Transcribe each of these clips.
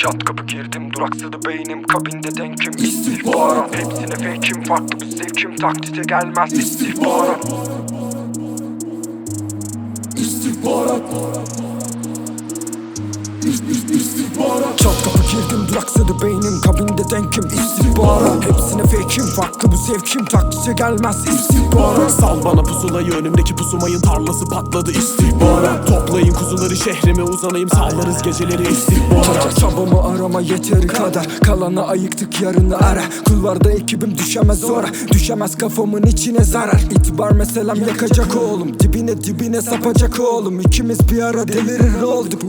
Çat kapı girdim, duraksadı beynim, kabinde denkim. İstihbarat, hepsine fake'im, farklı bir zevkim, taklite gelmez istihbarat. İstihbarat. Çat kapı girdim, duraksadı beynim, kabinde denkim. İstihbarat, hepsine fake'im, farklı bu zevkim, taklite gelmez istihbarat. Sal bana pusulayı, önümdeki pusumayın tarlası patladı istihbarat. Toplayın kuzuları şehrime uzanayım, sağlarız geceleri istihbarat. Çabamı arama yeteri kadar, kalanı ayıktık yarını ara. Kulvarda ekibim düşemez zora, düşemez kafamın içine zarar. İtibar meselem yakacak oğlum, dibine sapacak oğlum. İkimiz bir ara delirir olduk,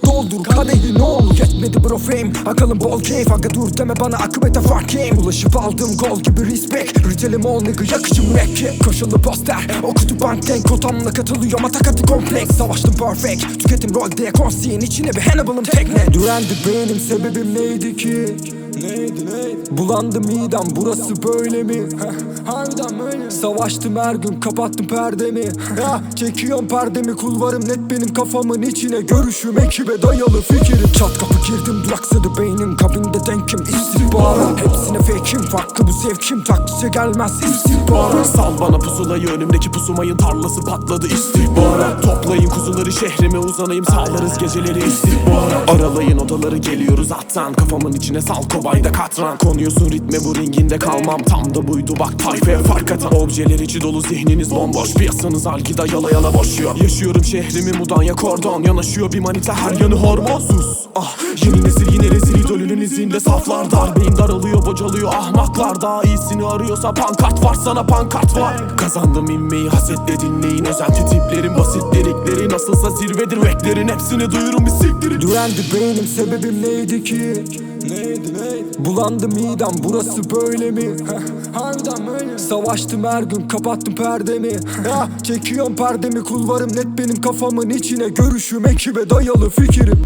doldur kadehi ne olur. Yetmedi bro fame, akalım bol keyif. Aga dur deme bana, akıbete farkayım. Ulaşıp aldığım gol gibi respect, ritelim ol nigga, yakıcı mürekkep. Koşullu poster, okudu bankten, kotamla katılıyor matakatı kompleks. Savaştım perfect, tüketim rolde, konsiyin içine bir Hannibal'ım tekne. Dürendi benim, sebebim neydi ki? Neydi? Bulandı midem, burası böyle mi? Harbiden böyle. Savaştım her gün, kapattım perdemi. Çekiyorum perdemi, kulvarım net benim kafamın içine. Görüşüm ekibe dayalı fikrim. Çat kapı girdim, duraksadı beynim, kabinde denkim. İstihbarat, hepsine fake'im, farklı bu zevkim, taklite gelmez istihbarat. Sal bana pusulayı, önümdeki pusumayın tarlası patladı istihbarat. Toplayın kuzuları şehrime uzanayım, sağlarız geceleri istihbarat. Aralayın odaları, geliyoruz attan, kafamın içine sal kobayda katran. Konuyorsun ritme, bu ringinde kalmam, tam da buydu bak tayfaya fark atan. Objeler içi dolu, zihniniz bomboş, piyasanız algida yala boşuyor. Yaşıyorum şehrimi Mudanya kordon, yanaşıyor bir manita, her yanı hormonsuz. Yeni nesil yine rezil, idolünün izinde saflar dar. Beyin daralıyor, bocalıyor ahmaklar, daha iyisini arıyorsa pankart var, sana pankart var. Kazandım inmeyi, hasetle dinleyin, özenti tiplerin, basit lirikleri. Nasılsa zirvedir veklerin, hepsini duyurun bir siktirin. Dürendi beynim, sebebim neydi ki? Neydi? Bulandı midem, burası böyle mi? Harbiden böyle. Savaştım her gün, kapattım perdemi. Çekiyorum perdemi, kulvarım net benim kafamın içine. Görüşüm ekibe dayalı fikrim.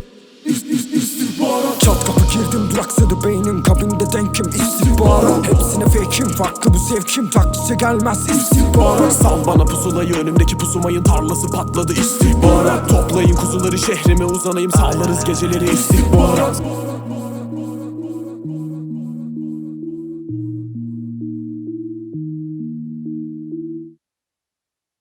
Çat kapı girdim, duraksadı beynim, kabinde denkim. İstihbarat, hepsine fake'im, farklı bu zevkim, taklite gelmez istihbarat. Sal bana pusulayı, önümdeki pusumayın tarlası patladı istihbarat. Toplayın kuzuları şehrime uzanayım, sağlarız geceleri istihbarat.